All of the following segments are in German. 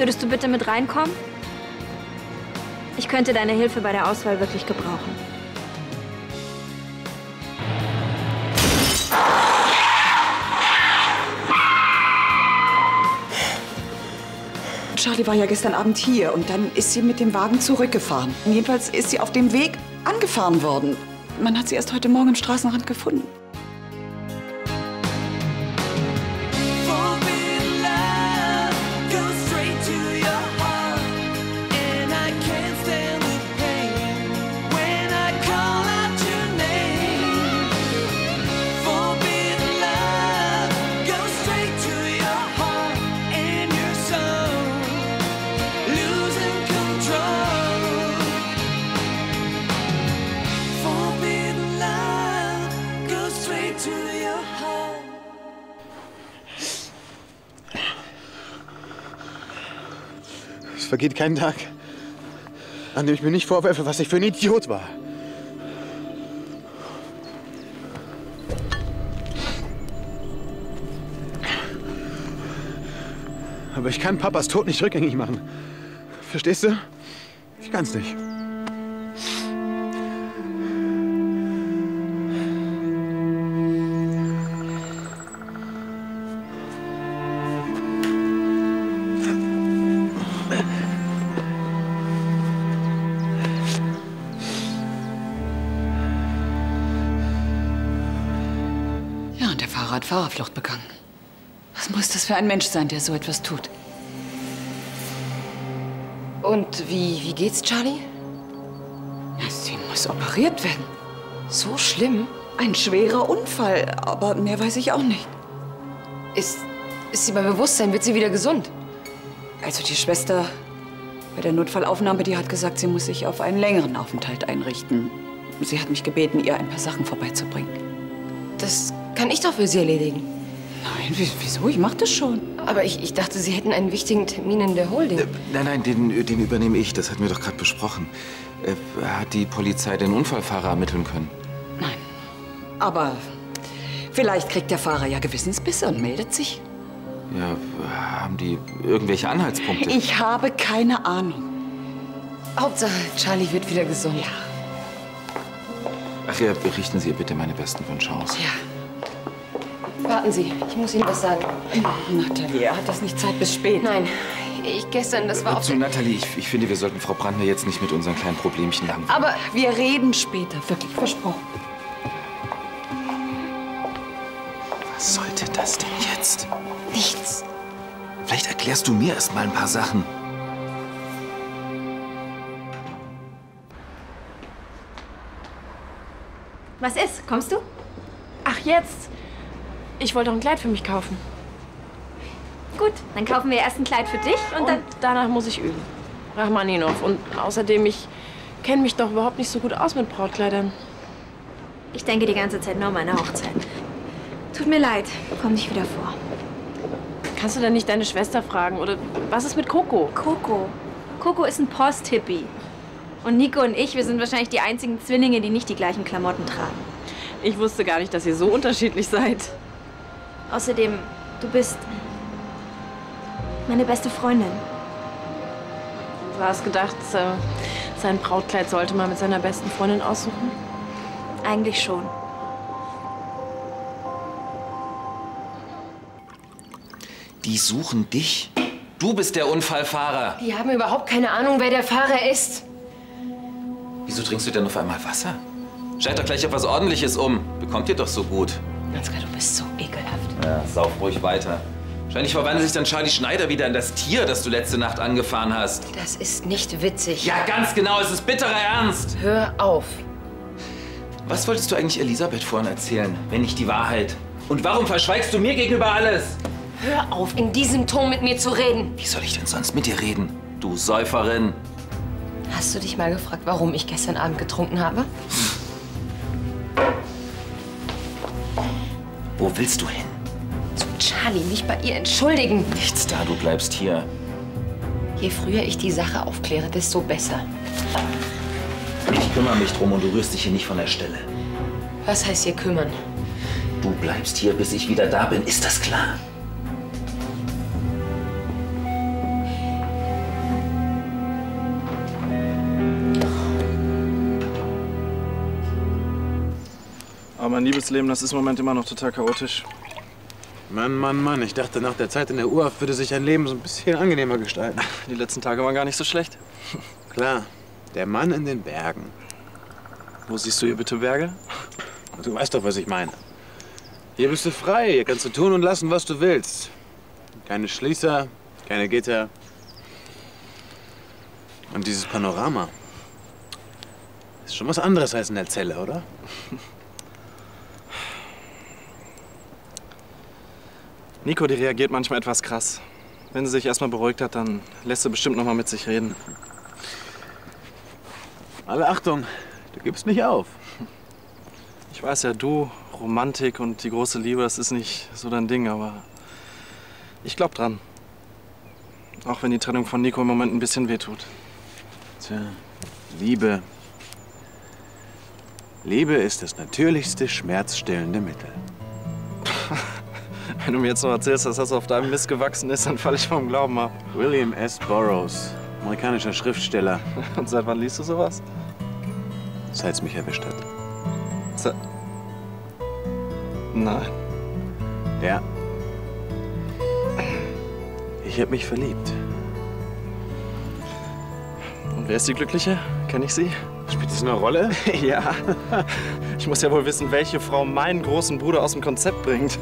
Würdest du bitte mit reinkommen? Ich könnte deine Hilfe bei der Auswahl wirklich gebrauchen. Charlie war ja gestern Abend hier und dann ist sie mit dem Wagen zurückgefahren. Und jedenfalls ist sie auf dem Weg angefahren worden. Man hat sie erst heute Morgen am Straßenrand gefunden. Es vergeht kein Tag, an dem ich mir nicht vorwerfe, was ich für ein Idiot war. Aber ich kann Papas Tod nicht rückgängig machen. Verstehst du? Ich kann's nicht. Ja, und der Fahrer hat Fahrerflucht begangen. Was muss das für ein Mensch sein, der so etwas tut? Und wie geht's Charlie? Ja, sie muss operiert werden. So schlimm? Ein schwerer Unfall, aber mehr weiß ich auch nicht. Ist sie bei Bewusstsein? Wird sie wieder gesund? Also die Schwester bei der Notfallaufnahme, die hat gesagt, sie muss sich auf einen längeren Aufenthalt einrichten. Sie hat mich gebeten, ihr ein paar Sachen vorbeizubringen. Das kann ich doch für Sie erledigen. Nein, wieso? Ich mach das schon. Aber ich dachte, Sie hätten einen wichtigen Termin in der Holding. Nein, den übernehme ich. Das hatten wir doch gerade besprochen. Hat die Polizei den Unfallfahrer ermitteln können? Nein. Aber vielleicht kriegt der Fahrer ja Gewissensbisse und meldet sich. Ja, haben die irgendwelche Anhaltspunkte? Ich habe keine Ahnung. Hauptsache, Charlie wird wieder gesund. Ja. Ach ja, richten Sie ihr bitte meine besten Wünsche aus. Ja. Warten Sie, ich muss Ihnen was sagen. Nathalie, hat das nicht Zeit bis spät? Nein, das war auch... Zu Nathalie, ich finde, wir sollten Frau Brandner jetzt nicht mit unseren kleinen Problemchen langweilen. Aber wir reden später, wirklich versprochen. Was sollte das denn jetzt? Nichts. Vielleicht erklärst du mir erst mal ein paar Sachen. Was ist? Kommst du? Ach, jetzt? Ich wollte doch ein Kleid für mich kaufen. Gut, dann kaufen wir erst ein Kleid für dich und dann... danach muss ich üben. Rachmaninov. Und außerdem, ich kenne mich doch überhaupt nicht so gut aus mit Brautkleidern. Ich denke die ganze Zeit nur an meine Hochzeit. Tut mir leid, komm nicht wieder vor. Kannst du denn nicht deine Schwester fragen? Oder was ist mit Coco? Coco ist ein Post-Hippie. Und Nico und ich, wir sind wahrscheinlich die einzigen Zwillinge, die nicht die gleichen Klamotten tragen. Ich wusste gar nicht, dass ihr so unterschiedlich seid. Außerdem, du bist meine beste Freundin. Du hast gedacht, sein Brautkleid sollte man mit seiner besten Freundin aussuchen? Eigentlich schon. Die suchen dich? Du bist der Unfallfahrer. Die haben überhaupt keine Ahnung, wer der Fahrer ist. Wieso trinkst du denn auf einmal Wasser? Schalt doch gleich auf was Ordentliches um. Bekommt ihr doch so gut. Ansgar, du bist so ekelhaft. Ja, sauf ruhig weiter. Wahrscheinlich verwandelt sich dann Charlie Schneider wieder in das Tier, das du letzte Nacht angefahren hast. Das ist nicht witzig. Ja, ganz genau. Es ist bitterer Ernst. Hör auf. Was wolltest du eigentlich Elisabeth vorhin erzählen, wenn nicht die Wahrheit? Und warum verschweigst du mir gegenüber alles? Hör auf, in diesem Ton mit mir zu reden. Wie soll ich denn sonst mit dir reden, du Säuferin? Hast du dich mal gefragt, warum ich gestern Abend getrunken habe? Wo willst du hin? Zu Charlie, mich bei ihr entschuldigen. Nichts da, du bleibst hier. Je früher ich die Sache aufkläre, desto besser. Ich kümmere mich drum und du rührst dich hier nicht von der Stelle. Was heißt hier kümmern? Du bleibst hier, bis ich wieder da bin. Ist das klar? Aber mein Liebesleben, das ist im Moment immer noch total chaotisch. Mann, Mann, Mann. Ich dachte, nach der Zeit in der U-Haft würde sich ein Leben so ein bisschen angenehmer gestalten. Die letzten Tage waren gar nicht so schlecht. Klar, der Mann in den Bergen. Wo siehst du hier bitte Berge? Du weißt doch, was ich meine. Hier bist du frei. Hier kannst du tun und lassen, was du willst. Keine Schließer, keine Gitter. Und dieses Panorama ist schon was anderes als in der Zelle, oder? Nico, die reagiert manchmal etwas krass. Wenn sie sich erstmal beruhigt hat, dann lässt sie bestimmt noch mal mit sich reden. Alle Achtung, du gibst nicht auf. Ich weiß ja, du, Romantik und die große Liebe, das ist nicht so dein Ding, aber ich glaub dran. Auch wenn die Trennung von Nico im Moment ein bisschen wehtut. Tja, Liebe. Liebe ist das natürlichste, schmerzstillende Mittel. Wenn du mir jetzt noch erzählst, dass das auf deinem Mist gewachsen ist, dann falle ich vom Glauben ab. William S. Burroughs, amerikanischer Schriftsteller. Und seit wann liest du sowas? Seit es mich erwischt hat. Nein. Ja. Ich habe mich verliebt. Und wer ist die Glückliche? Kenn ich sie? Spielt das eine Rolle? Ja. Ich muss ja wohl wissen, welche Frau meinen großen Bruder aus dem Konzept bringt.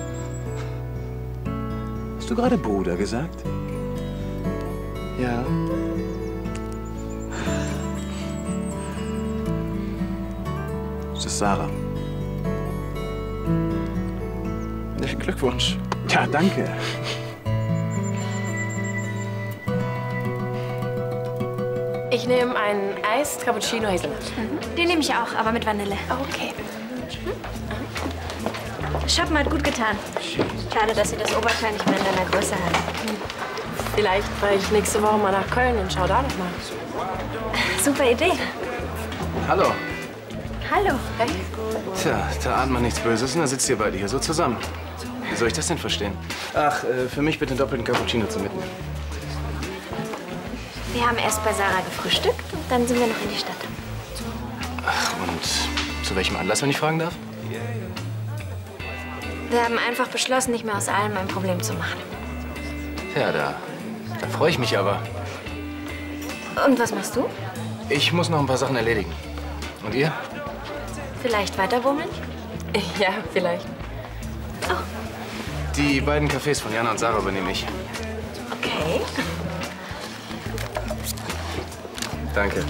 Hast du gerade Bruder gesagt? Ja. Das ist Sarah. Ja, Glückwunsch. Ja, danke. Ich nehme einen Eis, Cappuccino, Hazelnut. Den nehme ich auch, aber mit Vanille. Okay. Shoppen hat gut getan. Schade, dass Sie das Oberteil nicht mehr in deiner Größe haben. Vielleicht fahre ich nächste Woche mal nach Köln und schau da noch mal. Super Idee. Hallo. Hallo. Hey. Tja, da ahnt man nichts Böses und dann sitzt ihr beide hier so zusammen. Wie soll ich das denn verstehen? Ach, für mich bitte einen doppelten Cappuccino zum Mitnehmen. Wir haben erst bei Sarah gefrühstückt und dann sind wir noch in die Stadt. Ach, und zu welchem Anlass, wenn ich fragen darf? Wir haben einfach beschlossen, nicht mehr aus allem ein Problem zu machen. Ja, da freue ich mich aber. Und was machst du? Ich muss noch ein paar Sachen erledigen. Und ihr? Vielleicht weiter bummeln? Ja, vielleicht. Die beiden Cafés von Jana und Sarah übernehme ich. Okay. Danke.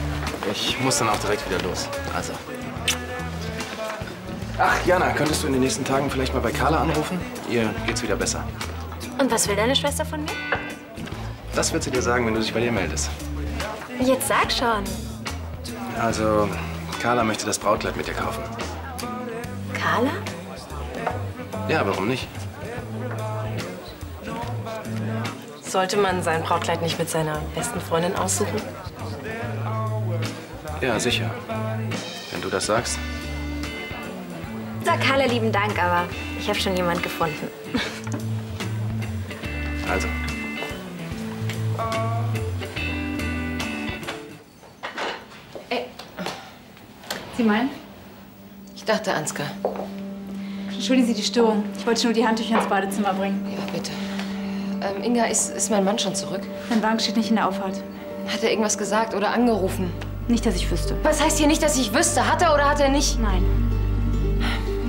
Ich muss dann auch direkt wieder los. Also. Ach, Jana, könntest du in den nächsten Tagen vielleicht mal bei Carla anrufen? Ihr geht's wieder besser. Und was will deine Schwester von mir? Das wird sie dir sagen, wenn du dich bei ihr meldest. Jetzt sag schon. Also, Carla möchte das Brautkleid mit dir kaufen. Carla? Ja, warum nicht? Sollte man sein Brautkleid nicht mit seiner besten Freundin aussuchen? Ja, sicher. Wenn du das sagst. Sag Carla lieben Dank, aber ich habe schon jemand gefunden. Also. Sie meinen? Ich dachte, Ansgar. Entschuldigen Sie die Störung. Ich wollte nur die Handtücher ins Badezimmer bringen. Ja, bitte. Inga, ist mein Mann schon zurück? Mein Wagen steht nicht in der Auffahrt. Hat er irgendwas gesagt oder angerufen? Nicht, dass ich wüsste. Was heißt hier nicht, dass ich wüsste? Hat er oder hat er nicht? Nein.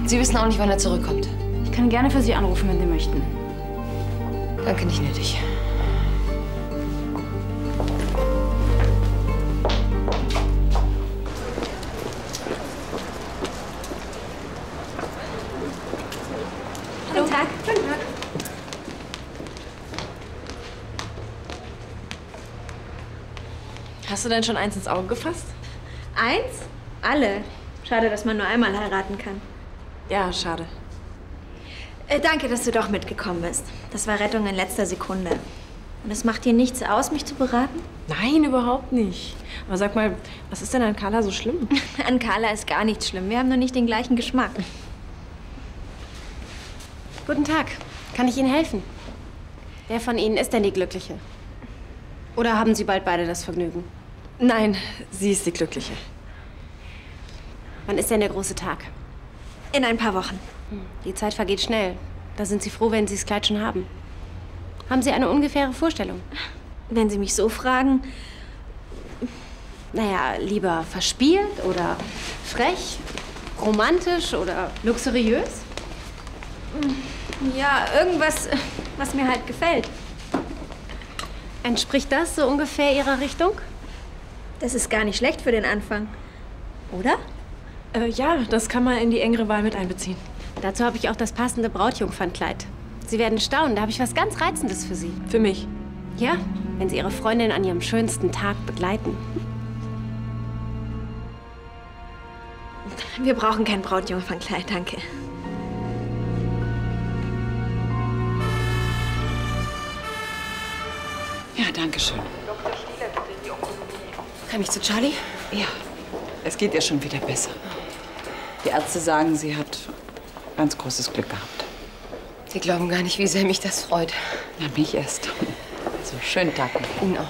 Sie wissen auch nicht, wann er zurückkommt. Ich kann gerne für Sie anrufen, wenn Sie möchten. Danke, nicht nötig. Guten Tag. Guten Tag. Hast du denn schon eins ins Auge gefasst? Eins? Alle. Schade, dass man nur einmal heiraten kann. Ja, schade. Danke, dass du doch mitgekommen bist. Das war Rettung in letzter Sekunde. Und es macht dir nichts aus, mich zu beraten? Nein, überhaupt nicht. Aber sag mal, was ist denn an Carla so schlimm? An Carla ist gar nichts schlimm. Wir haben nur nicht den gleichen Geschmack. Guten Tag. Kann ich Ihnen helfen? Wer von Ihnen ist denn die Glückliche? Oder haben Sie bald beide das Vergnügen? Nein, sie ist die Glückliche. Wann ist denn der große Tag? In ein paar Wochen. Die Zeit vergeht schnell. Da sind Sie froh, wenn Sie das Kleid schon haben. Haben Sie eine ungefähre Vorstellung? Wenn Sie mich so fragen, Naja, lieber verspielt oder frech, romantisch oder luxuriös? ja, irgendwas, was mir halt gefällt. Entspricht das so ungefähr Ihrer Richtung? Das ist gar nicht schlecht für den Anfang. Oder? Ja, das kann man in die engere Wahl mit einbeziehen. Dazu habe ich auch das passende Brautjungfernkleid. Sie werden staunen, da habe ich was ganz Reizendes für Sie. Für mich. Ja, wenn Sie Ihre Freundin an ihrem schönsten Tag begleiten. Wir brauchen kein Brautjungfernkleid, danke. Ja, danke schön. Kann ich zu Charlie? Ja, es geht ihr schon wieder besser. Die Ärzte sagen, sie hat ganz großes Glück gehabt. Sie glauben gar nicht, wie sehr mich das freut. Na, mich erst. Also, schönen Tag noch. Ihnen auch.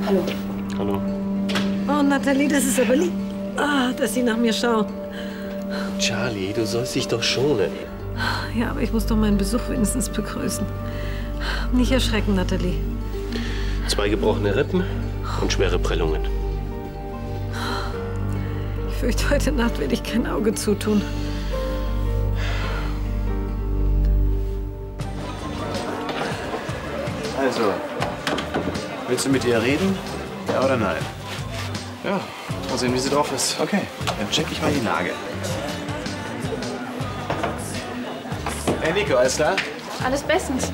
Hallo. Hallo. Oh, Nathalie, das ist aber lieb. Ah, dass Sie nach mir schauen. Charlie, du sollst dich doch schonen. Ja, aber ich muss doch meinen Besuch wenigstens begrüßen. Nicht erschrecken, Nathalie. 2 gebrochene Rippen und schwere Prellungen. Ich fürchte, heute Nacht werde ich kein Auge zutun. Also, willst du mit ihr reden? Ja oder nein? Ja, mal sehen, wie sie drauf ist. Okay, dann check ich mal die Lage. Hey Nico, alles klar? Alles bestens.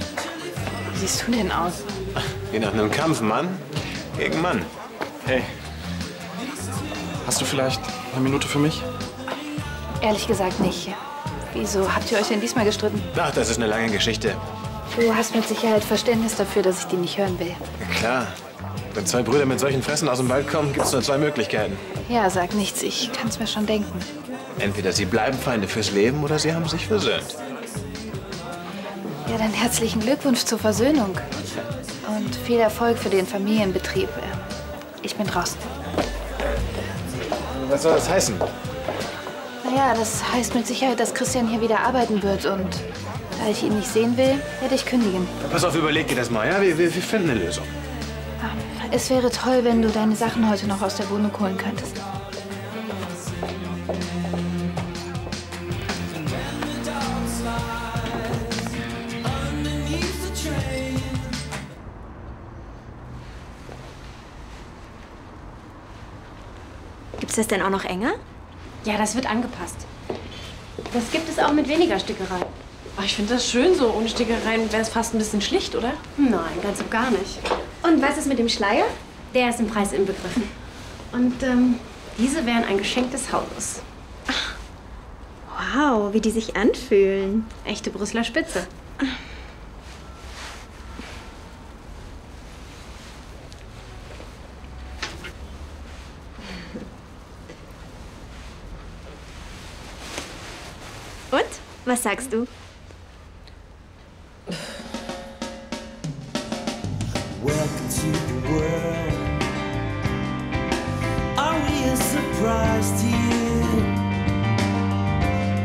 Wie siehst du denn aus? Wie nach einem Kampf, Mann gegen Mann. Hey, hast du vielleicht eine Minute für mich? Ehrlich gesagt nicht. Wieso habt ihr euch denn diesmal gestritten? Ach, das ist eine lange Geschichte. Du hast mit Sicherheit Verständnis dafür, dass ich die nicht hören will. Ja, klar. Wenn 2 Brüder mit solchen Fressen aus dem Wald kommen, gibt es nur 2 Möglichkeiten. Ja, sag nichts. Ich kann's mir schon denken. Entweder sie bleiben Feinde fürs Leben oder sie haben sich versöhnt. Ja, dann herzlichen Glückwunsch zur Versöhnung. Und viel Erfolg für den Familienbetrieb. Ich bin draußen. Was soll das heißen? Naja, das heißt mit Sicherheit, dass Christian hier wieder arbeiten wird. Und da ich ihn nicht sehen will, werde ich kündigen. Pass auf, überleg dir das mal, ja? Wir finden eine Lösung. Es wäre toll, wenn du deine Sachen heute noch aus der Wohnung holen könntest. Gibt's das denn auch noch enger? Ja, das wird angepasst. Das gibt es auch mit weniger Stickerei. Oh, ich finde das schön so. Ohne Stickereien wäre es fast ein bisschen schlicht, oder? Nein, ganz und gar nicht. Und was ist mit dem Schleier? Der ist im Preis inbegriffen. Und diese wären ein Geschenk des Hauses. Wow, wie die sich anfühlen. Echte Brüsseler Spitze. Und? Was sagst du? Welcome to the world. Are we a surprise to you?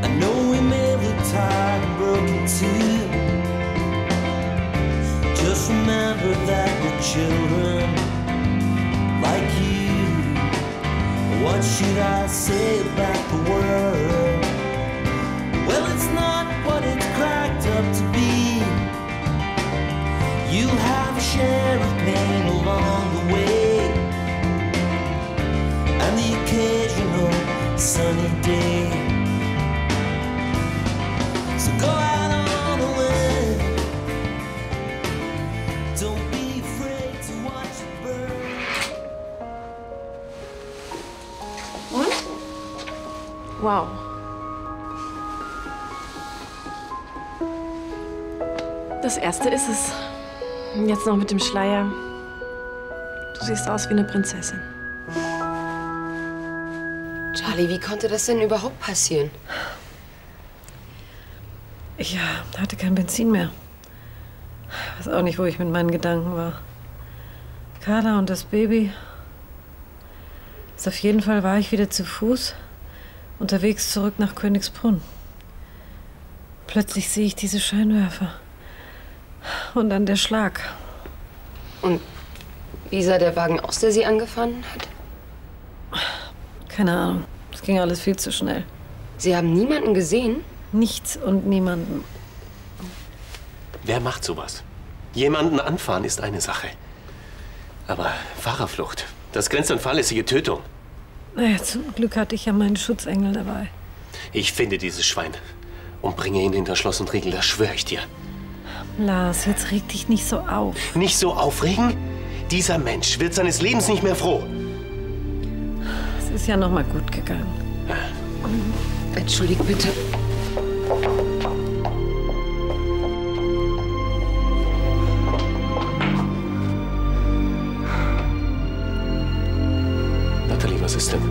I know we may look tired and broken too. Just remember that we're children like you. What should I say about the world? Well, it's not what it's cracked up to be. You'll have a share of pain along the way, and the occasional sunny day. So go out on a limb. Don't be afraid to watch it burn. Und? Wow. Das erste ist es. Jetzt noch mit dem Schleier. Du siehst aus wie eine Prinzessin. Charlie, wie konnte das denn überhaupt passieren? Ich hatte kein Benzin mehr. Ich weiß auch nicht, wo ich mit meinen Gedanken war. Carla und das Baby. Also auf jeden Fall war ich wieder zu Fuß unterwegs zurück nach Königsbrunn. Plötzlich sehe ich diese Scheinwerfer. Und dann der Schlag. Und wie sah der Wagen aus, der Sie angefahren hat? Keine Ahnung. Es ging alles viel zu schnell. Sie haben niemanden gesehen? Nichts und niemanden. Wer macht sowas? Jemanden anfahren ist eine Sache. Aber Fahrerflucht, das grenzt an fahrlässige Tötung. Naja, zum Glück hatte ich ja meinen Schutzengel dabei. Ich finde dieses Schwein und bringe ihn hinter Schloss und Riegel, das schwöre ich dir. Lars, jetzt reg dich nicht so auf. Nicht so aufregen? Dieser Mensch wird seines Lebens nicht mehr froh. Es ist ja noch mal gut gegangen. Entschuldigt bitte. Natalie, was ist denn?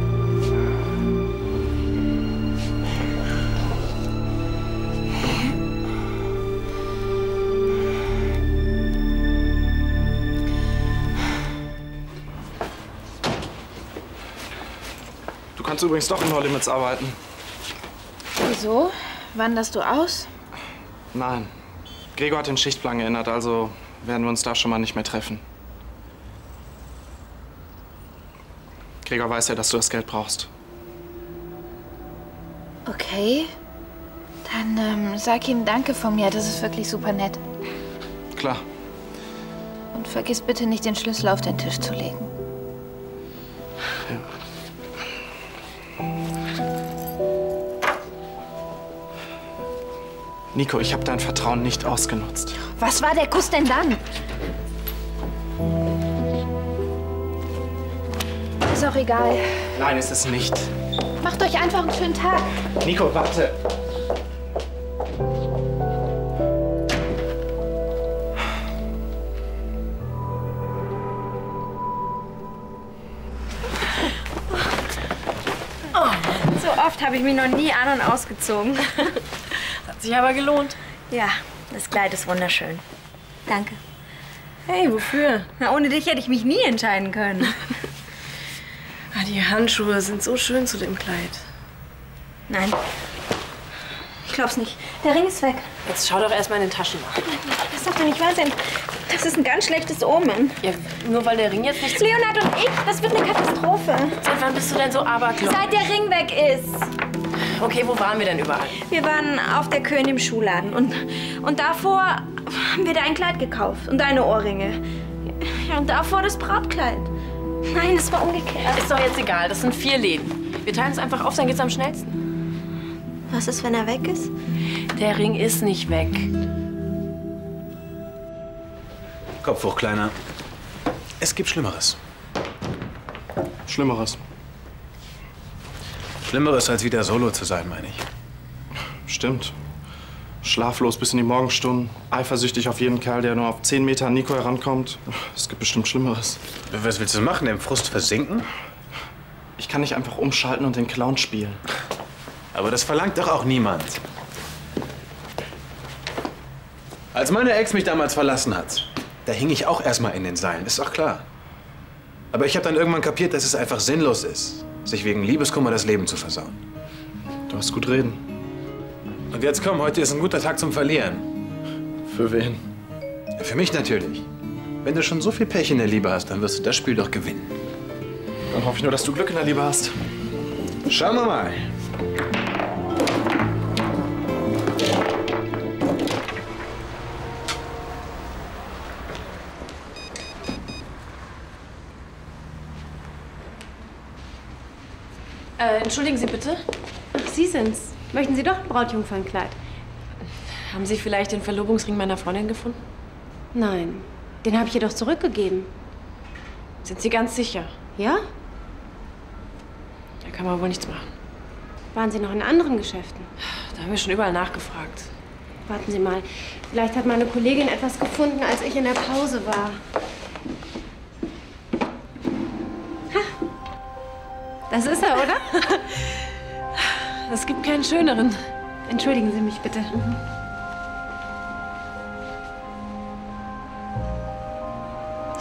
Du kannst übrigens doch in No Limits arbeiten. Wieso? Wanderst du aus? Nein. Gregor hat den Schichtplan geändert, also werden wir uns da schon mal nicht mehr treffen. Gregor weiß ja, dass du das Geld brauchst. Okay. Dann sag ihm Danke von mir. Das ist wirklich super nett. Klar. Und vergiss bitte nicht, den Schlüssel auf den Tisch zu legen. Ja. Nico, ich habe dein Vertrauen nicht ausgenutzt. Was war der Kuss denn dann? Ist auch egal. Nein, ist es nicht. Macht euch einfach einen schönen Tag. Nico, warte. So oft habe ich mich noch nie an- und ausgezogen. Hat sich aber gelohnt. Ja, das Kleid ist wunderschön. Danke. Hey, wofür? Na, ohne dich hätte ich mich nie entscheiden können. Die Handschuhe sind so schön zu dem Kleid. Nein. Ich glaub's nicht. Der Ring ist weg. Jetzt schau doch erst mal in den Taschen nach. Das darf doch nicht wahr sein. Das ist ein ganz schlechtes Omen. Ja, nur weil der Ring jetzt nicht... Leonard und ich, das wird eine Katastrophe. Seit wann bist du denn so abergläubisch? Seit der Ring weg ist. Okay, wo waren wir denn überall? Wir waren auf der Köhn im Schuhladen und davor haben wir da ein Kleid gekauft und deine Ohrringe. Ja, und davor das Brautkleid. Nein, es war umgekehrt. Ist doch jetzt egal, das sind 4 Läden. Wir teilen es einfach auf, dann geht's am schnellsten. Was ist, wenn er weg ist? Der Ring ist nicht weg. Kopf hoch, Kleiner. Es gibt Schlimmeres. Schlimmeres. Schlimmeres, als wieder solo zu sein, meine ich. Stimmt. Schlaflos bis in die Morgenstunden. Eifersüchtig auf jeden Kerl, der nur auf 10 Meter an Nico herankommt. Es gibt bestimmt Schlimmeres. Was willst du machen? Im Frust versinken? Ich kann nicht einfach umschalten und den Clown spielen. Aber das verlangt doch auch niemand. Als meine Ex mich damals verlassen hat, da hing ich auch erstmal in den Seilen, ist doch klar. Aber ich habe dann irgendwann kapiert, dass es einfach sinnlos ist, sich wegen Liebeskummer das Leben zu versauen. Du hast gut reden. Und jetzt komm, heute ist ein guter Tag zum Verlieren. Für wen? Für mich natürlich. Wenn du schon so viel Pech in der Liebe hast, dann wirst du das Spiel doch gewinnen. Dann hoffe ich nur, dass du Glück in der Liebe hast. Schauen wir mal. Entschuldigen Sie bitte. Ach, Sie sind's. Möchten Sie doch ein Brautjungfernkleid? Haben Sie vielleicht den Verlobungsring meiner Freundin gefunden? Nein, den habe ich ihr doch zurückgegeben. Sind Sie ganz sicher? Ja? Da kann man wohl nichts machen. Waren Sie noch in anderen Geschäften? Da haben wir schon überall nachgefragt. Warten Sie mal. Vielleicht hat meine Kollegin etwas gefunden, als ich in der Pause war. Ha. Das ist er, oder? Es gibt keinen schöneren. Entschuldigen Sie mich bitte.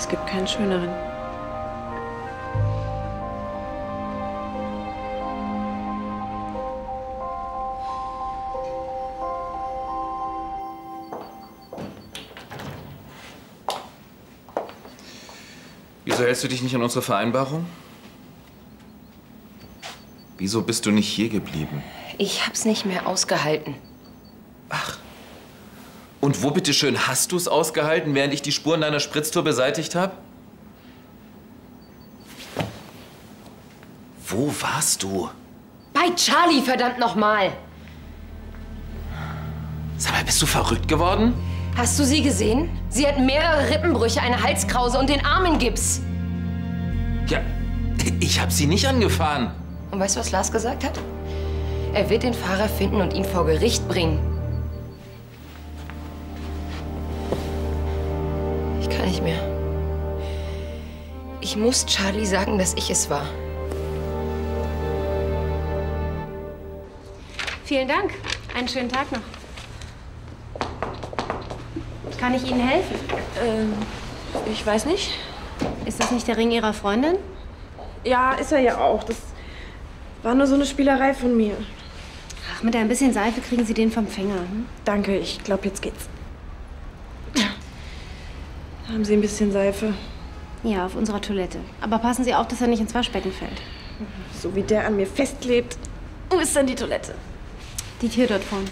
Es gibt keinen schöneren. Wieso hältst du dich nicht an unsere Vereinbarung? Wieso bist du nicht hier geblieben? Ich hab's nicht mehr ausgehalten. Und wo bitteschön hast du es ausgehalten, während ich die Spuren deiner Spritztour beseitigt habe? Wo warst du? Bei Charlie, verdammt nochmal! Sag mal, bist du verrückt geworden? Hast du sie gesehen? Sie hat mehrere Rippenbrüche, eine Halskrause und den Arm in Gips. Ja, ich habe sie nicht angefahren. Und weißt du, was Lars gesagt hat? Er wird den Fahrer finden und ihn vor Gericht bringen. Ich kann nicht mehr. Ich muss Charlie sagen, dass ich es war. Vielen Dank. Einen schönen Tag noch. Kann ich Ihnen helfen? Ich weiß nicht. Ist das nicht der Ring Ihrer Freundin? Ja, ist er ja auch. Das war nur so eine Spielerei von mir. Ach, mit ein bisschen Seife kriegen Sie den vom Fänger. Hm? Danke, ich glaube, jetzt geht's. Haben Sie ein bisschen Seife? Ja, auf unserer Toilette. Aber passen Sie auf, dass er nicht ins Waschbecken fällt. So wie der an mir festklebt. Wo ist denn die Toilette? Die Tür dort vorne.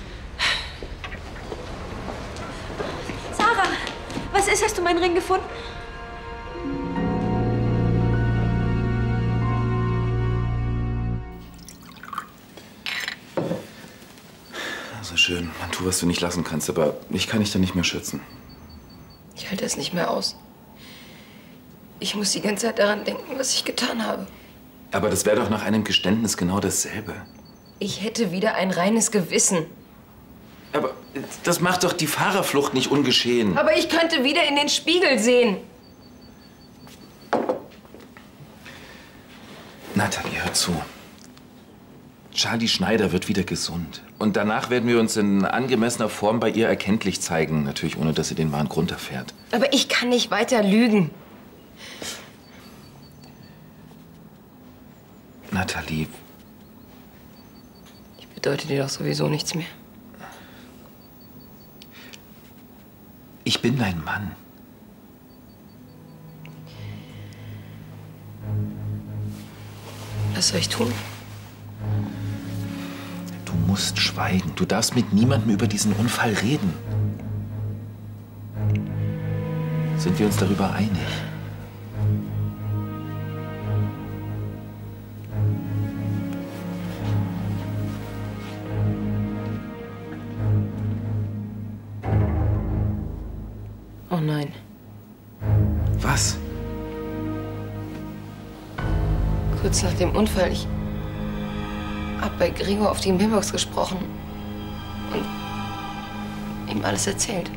Sarah, was ist? Hast du meinen Ring gefunden? Also schön, man tu, was du nicht lassen kannst, aber ich kann dich da nicht mehr schützen. Ich halte es nicht mehr aus. Ich muss die ganze Zeit daran denken, was ich getan habe. Aber das wäre doch nach einem Geständnis genau dasselbe. Ich hätte wieder ein reines Gewissen. Aber das macht doch die Fahrerflucht nicht ungeschehen. Aber ich könnte wieder in den Spiegel sehen. Nathalie, hör zu. Charlie Schneider wird wieder gesund. Und danach werden wir uns in angemessener Form bei ihr erkenntlich zeigen. Natürlich ohne, dass sie den wahren Grund erfährt. Aber ich kann nicht weiter lügen. Nathalie. Ich bedeute dir doch sowieso nichts mehr. Ich bin dein Mann. Was soll ich tun? Du musst schweigen. Du darfst mit niemandem über diesen Unfall reden. Sind wir uns darüber einig? Oh nein. Was? Kurz nach dem Unfall, ich hab bei Gregor auf die Mailbox gesprochen und ihm alles erzählt.